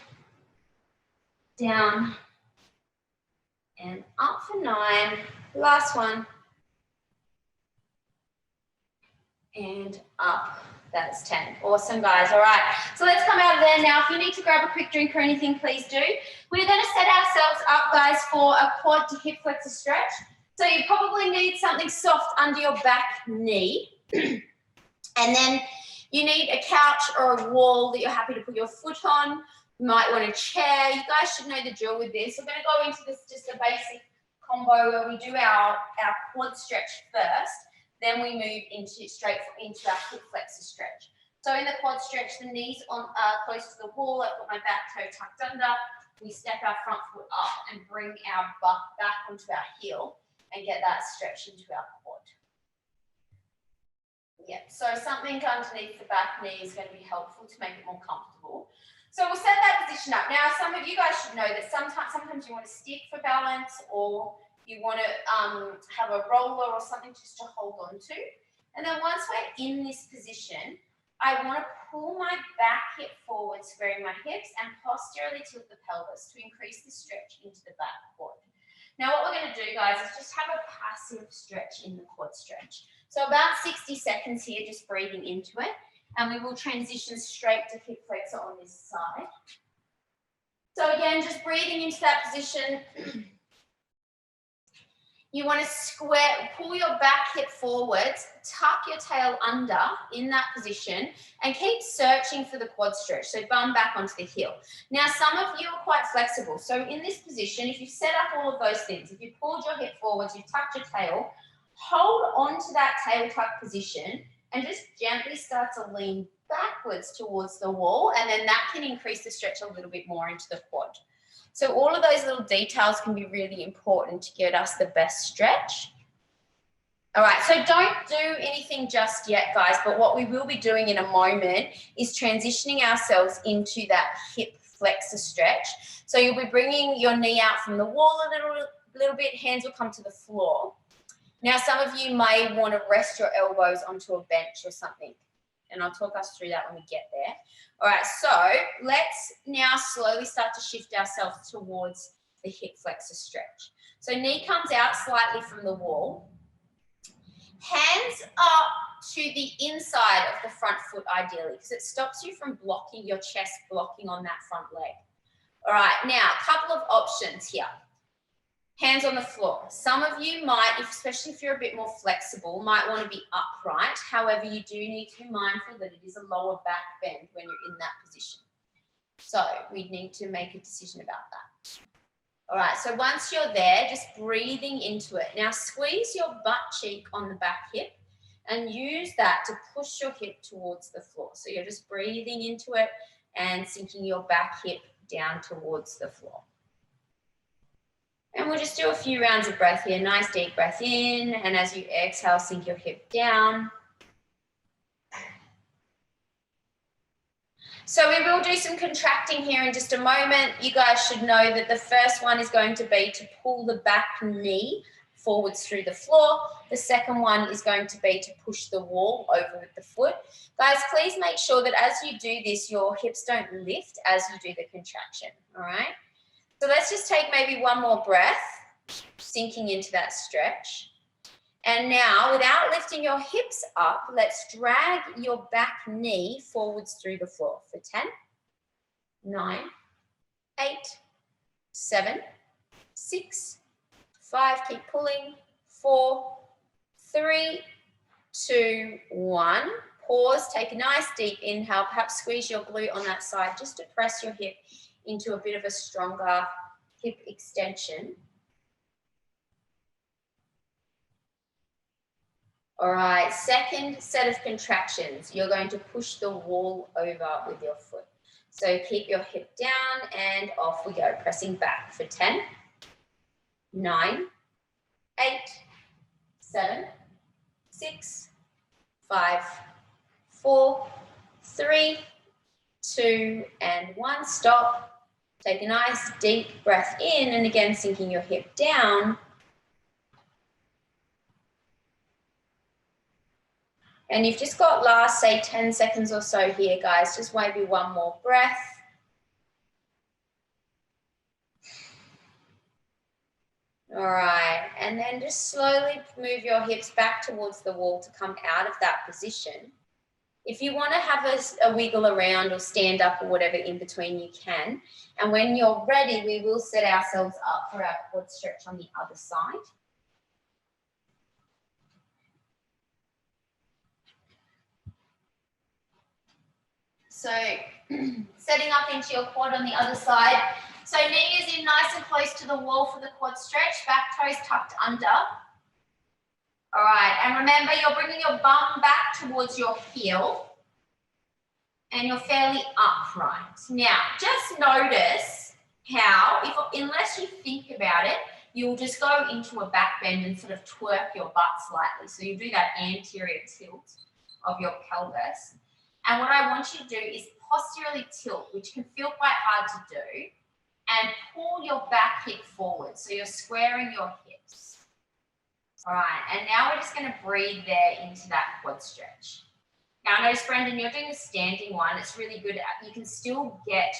Down. And up for 9. Last one. And up. That's 10. Awesome, guys. All right. So let's come out of there now. If you need to grab a quick drink or anything, please do. We're going to set ourselves up, guys, for a quad to hip flexor stretch. So you probably need something soft under your back knee. And then you need a couch or a wall that you're happy to put your foot on. You might want a chair. You guys should know the drill with this. We're going to go into this just a basic combo where we do our quad stretch first. Then we move straight into our hip flexor stretch. So in the quad stretch, the knees on close to the wall. I've got my back toe tucked under. We step our front foot up and bring our butt back onto our heel and get that stretch into our quad. Yeah, so something underneath the back knee is going to be helpful to make it more comfortable. So we'll set that position up. Now, some of you guys should know that sometimes you want to stick for balance, or You want to have a roller or something just to hold on to. And then once we're in this position, I want to pull my back hip forward, squaring my hips, and posteriorly tilt the pelvis to increase the stretch into the back quad. Now what we're going to do, guys, is just have a passive stretch in the quad stretch. So about 60 seconds here, just breathing into it. And we will transition straight to hip flexor on this side. So again, just breathing into that position. You want to square, pull your back hip forwards, tuck your tail under in that position, and keep searching for the quad stretch. So bum back onto the heel. Now, some of you are quite flexible. So in this position, if you've set up all of those things, if you've pulled your hip forwards, you've tucked your tail, hold on to that tail tuck position and just gently start to lean backwards towards the wall, and then that can increase the stretch a little bit more into the quad. So all of those little details can be really important to get us the best stretch. All right, so don't do anything just yet, guys, but what we will be doing in a moment is transitioning ourselves into that hip flexor stretch. So you'll be bringing your knee out from the wall a little bit, hands will come to the floor. Now, some of you may want to rest your elbows onto a bench or something, and I'll talk us through that when we get there. All right, so let's now slowly start to shift ourselves towards the hip flexor stretch. So knee comes out slightly from the wall. Hands up to the inside of the front foot ideally, because it stops you from blocking your chest, blocking on that front leg. All right, now a couple of options here. Hands on the floor. Some of you might, especially if you're a bit more flexible, might want to be upright. However, you do need to be mindful that it is a lower back bend when you're in that position. So we need to make a decision about that. All right, so once you're there, just breathing into it. Now squeeze your butt cheek on the back hip and use that to push your hip towards the floor. So you're just breathing into it and sinking your back hip down towards the floor. And we'll just do a few rounds of breath here. Nice deep breath in, and as you exhale, sink your hip down. So we will do some contracting here in just a moment. You guys should know that the first one is going to be to pull the back knee forwards through the floor. The second one is going to be to push the wall over with the foot. Guys, please make sure that as you do this, your hips don't lift as you do the contraction, all right? So let's just take maybe one more breath, sinking into that stretch. And now, without lifting your hips up, let's drag your back knee forwards through the floor for 10, 9, 8, 7, 6, 5, keep pulling, 4, 3, 2, 1. Pause, take a nice deep inhale, perhaps squeeze your glute on that side just to press your hip into a bit of a stronger hip extension. All right, second set of contractions. You're going to push the wall over with your foot. So keep your hip down and off we go, pressing back for 10, 9, 8, 7, 6, 5, 4, 3, 2, and 1. Stop. Take a nice deep breath in, and again, sinking your hip down. And you've just got last, say, 10 seconds or so here, guys. Just maybe one more breath. All right, and then just slowly move your hips back towards the wall to come out of that position. If you want to have a wiggle around or stand up or whatever in between, you can. And when you're ready, we will set ourselves up for our quad stretch on the other side. So setting up into your quad on the other side. So knee is in nice and close to the wall for the quad stretch, back toes tucked under. All right, and remember you're bringing your bum back towards your heel and you're fairly upright. Now, just notice how, unless you think about it, you'll just go into a back bend and sort of twerk your butt slightly. So you do that anterior tilt of your pelvis. And what I want you to do is posteriorly tilt, which can feel quite hard to do. and pull your back hip forward. So you're squaring your hips. All right, and now we're just going to breathe there into that quad stretch. Now, notice, Brendan, you're doing the standing one. It's really good. You can still get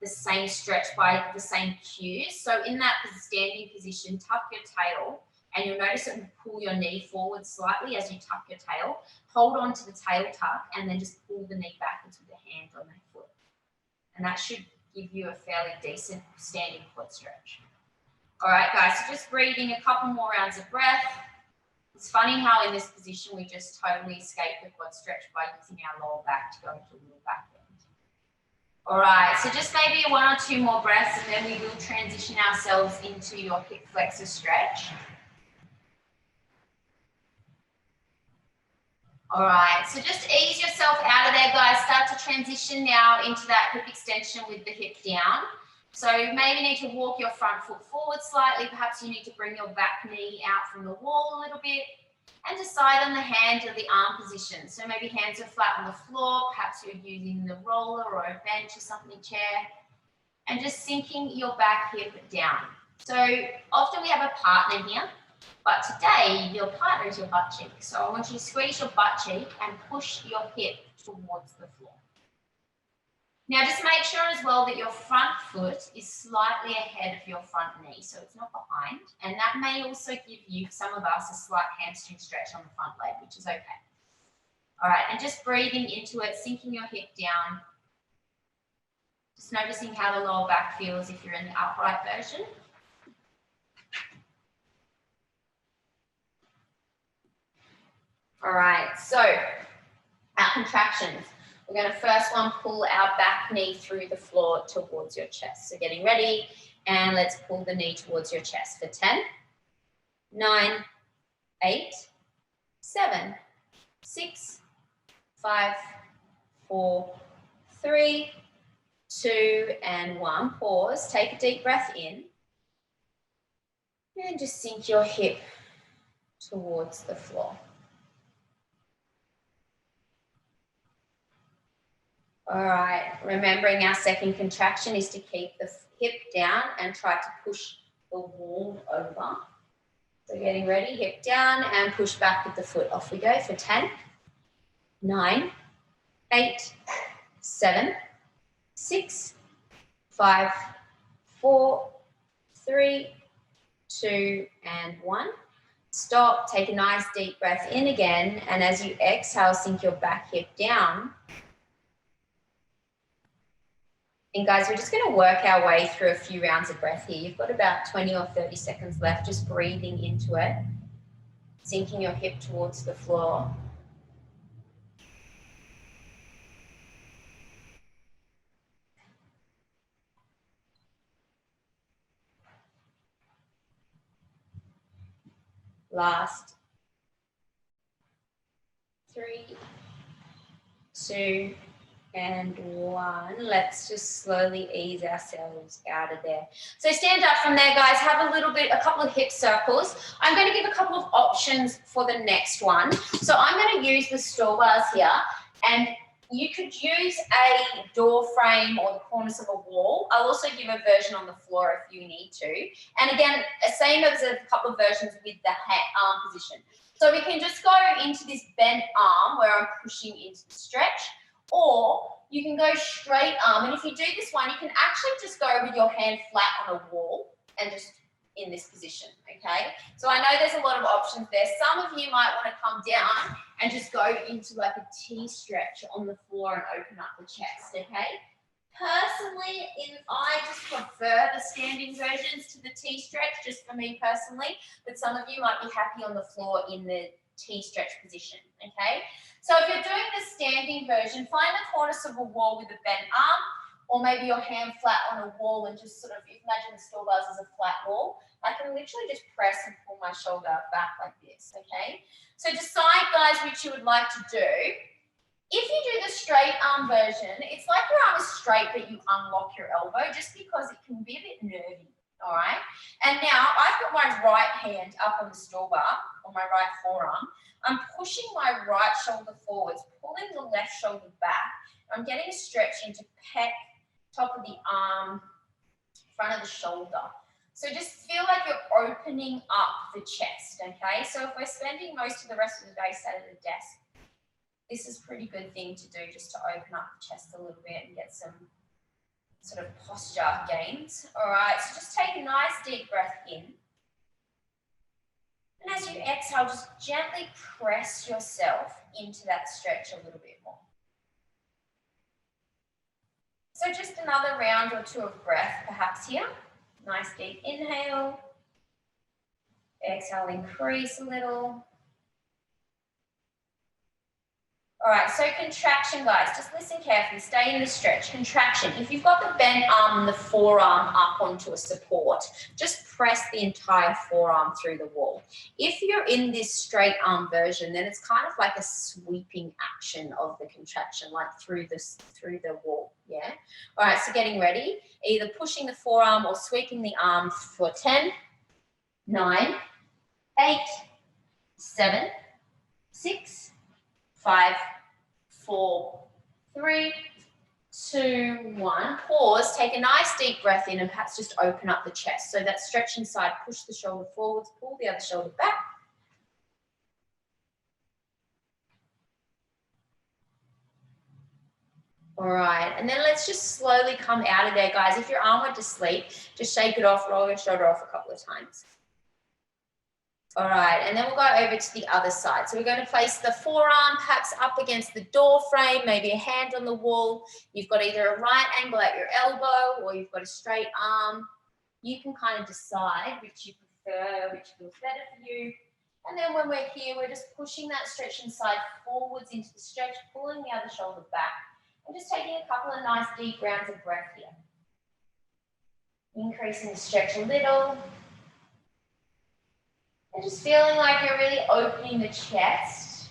the same stretch by the same cues. So in that standing position, tuck your tail, and you'll notice it will pull your knee forward slightly as you tuck your tail. Hold on to the tail tuck, and then just pull the knee backwards with the hand on that foot. And that should give you a fairly decent standing quad stretch. All right, guys, so just breathing a couple more rounds of breath. It's funny how in this position we just totally escape the quad stretch by using our lower back to go into a little back bend. All right, so just maybe 1 or 2 more breaths, and then we will transition ourselves into your hip flexor stretch. All right, so just ease yourself out of there, guys. Start to transition now into that hip extension with the hip down. So maybe you need to walk your front foot forward slightly. Perhaps you need to bring your back knee out from the wall a little bit and decide on the hand or the arm position. So maybe hands are flat on the floor. Perhaps you're using the roller or a bench or something, chair, and just sinking your back hip down. So often we have a partner here, but today your partner is your butt cheek. So I want you to squeeze your butt cheek and push your hip towards the floor. Now just make sure as well that your front foot is slightly ahead of your front knee, so it's not behind. And that may also give you, some of us, a slight hamstring stretch on the front leg, which is okay. All right, and just breathing into it, sinking your hip down. Just noticing how the lower back feels if you're in the upright version. All right, so our contractions. We're going to first one pull our back knee through the floor towards your chest. So getting ready, and let's pull the knee towards your chest for 10, 9, 8, 7, 6, 5, 4, 3, 2, and 1. Pause. Take a deep breath in. And just sink your hip towards the floor. All right, remembering our second contraction is to keep the hip down and try to push the wall over. So getting ready, hip down and push back with the foot. Off we go for 10, 9, 8, 7, 6, 5, 4, 3, 2, and 1. Stop, take a nice deep breath in again, and as you exhale, sink your back hip down. And guys, we're just going to work our way through a few rounds of breath here. You've got about 20 or 30 seconds left, just breathing into it, sinking your hip towards the floor. Last 3, 2, and 1. Let's just slowly ease ourselves out of there. So stand up from there, guys. Have a couple of hip circles. I'm going to give a couple of options for the next one. So I'm going to use the store bars here, and you could use a door frame or the corners of a wall. I'll also give a version on the floor if you need to. And again, same as a couple of versions with the arm position. So we can just go into this bent arm where I'm pushing into the stretch, or you can go straight arm. And if you do this one, you can actually just go with your hand flat on a wall and just in this position, okay? So I know there's a lot of options there. Some of you might want to come down and just go into like a T stretch on the floor and open up the chest, okay? Personally, I just prefer the standing versions to the T stretch, just for me personally, but some of you might be happy on the floor in the T stretch position, okay? So if you're doing the standing version, find the corners of a wall with a bent arm, or maybe your hand flat on a wall and just sort of imagine the store bars as a flat wall. I can literally just press and pull my shoulder back like this, okay? So decide, guys, which you would like to do. If you do the straight arm version, it's like your arm is straight, but you unlock your elbow just because it can be a bit nervy, all right? And now I've got my right hand up on the store bar, on my right forearm. I'm pushing my right shoulder forwards, pulling the left shoulder back. I'm getting a stretch into pec, top of the arm, front of the shoulder. So just feel like you're opening up the chest, okay? So if we're spending most of the rest of the day sat at the desk, this is a pretty good thing to do, just to open up the chest a little bit and get some sort of posture gains. All right, so just take a nice deep breath in. And as you exhale, just gently press yourself into that stretch a little bit more. So just another round or two of breath perhaps here. Nice deep inhale. Exhale, increase a little. All right, so contraction, guys, just listen carefully, stay in the stretch. Contraction, if you've got the bent arm and the forearm up onto a support, just press the entire forearm through the wall. If you're in this straight arm version, then it's kind of like a sweeping action of the contraction, like through the wall, yeah? All right, so getting ready, either pushing the forearm or sweeping the arm for 10, 9, 8, 7, 6, 5, 4, 3, 2, 1. Pause, take a nice deep breath in and perhaps just open up the chest. So that stretching side, push the shoulder forwards, pull the other shoulder back. All right, and then let's just slowly come out of there, guys. If your arm went to sleep, just shake it off, roll your shoulder off a couple of times. All right, and then we'll go over to the other side. So we're going to place the forearm perhaps up against the door frame, maybe a hand on the wall. You've got either a right angle at your elbow or you've got a straight arm. You can kind of decide which you prefer, which feels better for you. And then when we're here, we're just pushing that stretching side forwards into the stretch, pulling the other shoulder back, and just taking a couple of nice deep rounds of breath here. Increasing the stretch a little. And just feeling like you're really opening the chest.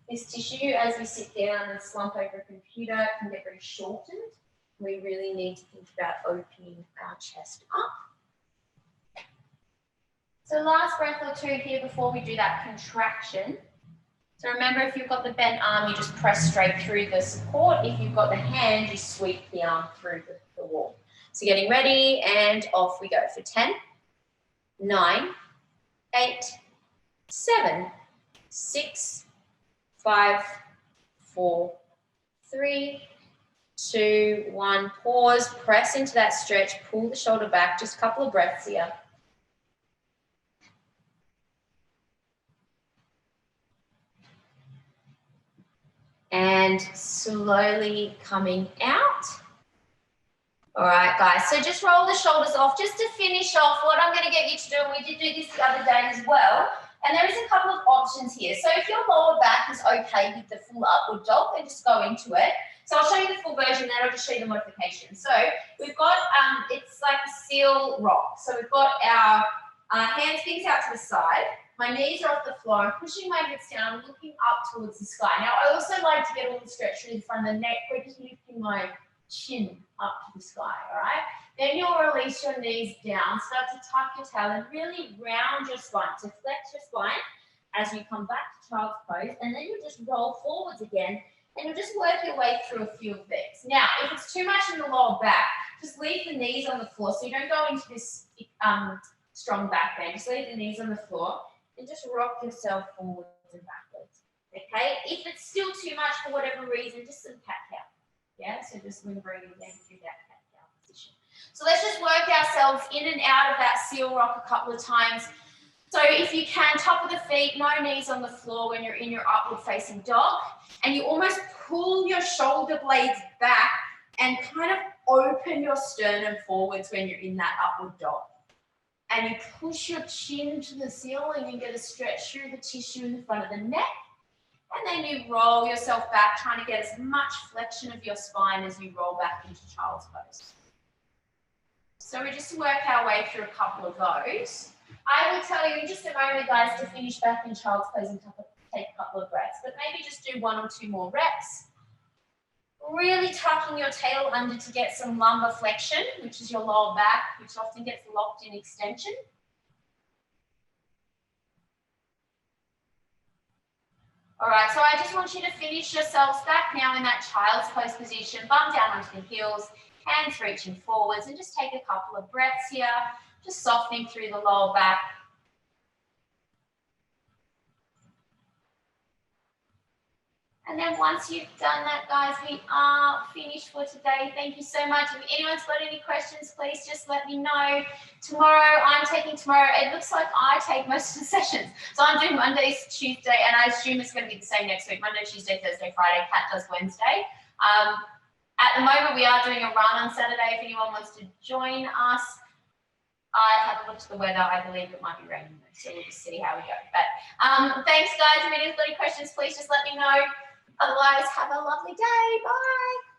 This tissue, as we sit down and slump over a computer, can get very shortened. We really need to think about opening our chest up. So last breath or two here before we do that contraction. So remember, if you've got the bent arm, you just press straight through the support. If you've got the hand, you sweep the arm through the wall. So getting ready, and off we go for 10, 9, 8, 7, 6, 5, 4, 3, 2, 1. Pause, press into that stretch, pull the shoulder back, just a couple of breaths here. And slowly coming out. All right, guys, so just roll the shoulders off. Just to finish off, what I'm going to get you to do, and we did do this the other day as well, and there is a couple of options here. So if your lower back is okay with the full upward dog, then just go into it. So I'll show you the full version, then I'll just show you the modification. So we've got, it's like a seal rock. So we've got our hands things out to the side. My knees are off the floor. I'm pushing my hips down, looking up towards the sky. Now, I also like to get all the stretch through the front of the neck. We're just lifting my chin up to the sky, all right? Then you'll release your knees down, start to tuck your tail and really round your spine. So flex your spine as you come back to child's pose, and then you just roll forwards again, and you'll just work your way through a few of these. Now, if it's too much in the lower back, just leave the knees on the floor so you don't go into this strong back bend. Just leave the knees on the floor and just rock yourself forwards and backwards, okay? If it's still too much for whatever reason, just some cat-cow. Yeah, so just lingering again through that cat-cow position. So let's just work ourselves in and out of that seal rock a couple of times. So if you can, top of the feet, no knees on the floor when you're in your upward facing dog, and you almost pull your shoulder blades back and kind of open your sternum forwards when you're in that upward dog. And you push your chin to the ceiling and get a stretch through the tissue in the front of the neck. And then you roll yourself back, trying to get as much flexion of your spine as you roll back into child's pose. So we just work our way through a couple of those. I will tell you in just a moment, guys, to finish back in child's pose and take a couple of breaths, but maybe just do 1 or 2 more reps. Really tucking your tail under to get some lumbar flexion, which is your lower back, which often gets locked in extension. All right, so I just want you to finish yourselves back now in that child's pose position. Bum down onto the heels. Hands reaching forwards, and just take a couple of breaths here, just softening through the lower back. And then once you've done that, guys, we are finished for today. Thank you so much. If anyone's got any questions, please just let me know. Tomorrow, I'm taking tomorrow. It looks like I take most of the sessions. So I'm doing Mondays, Tuesday, and I assume it's going to be the same next week. Monday, Tuesday, Thursday, Friday. Kat does Wednesday. At the moment, we are doing a run on Saturday. If anyone wants to join us, I have a look at the weather. I believe it might be raining, so we'll just see how we go. But thanks, guys. If anyone's got any questions, please just let me know. Otherwise, have a lovely day. Bye.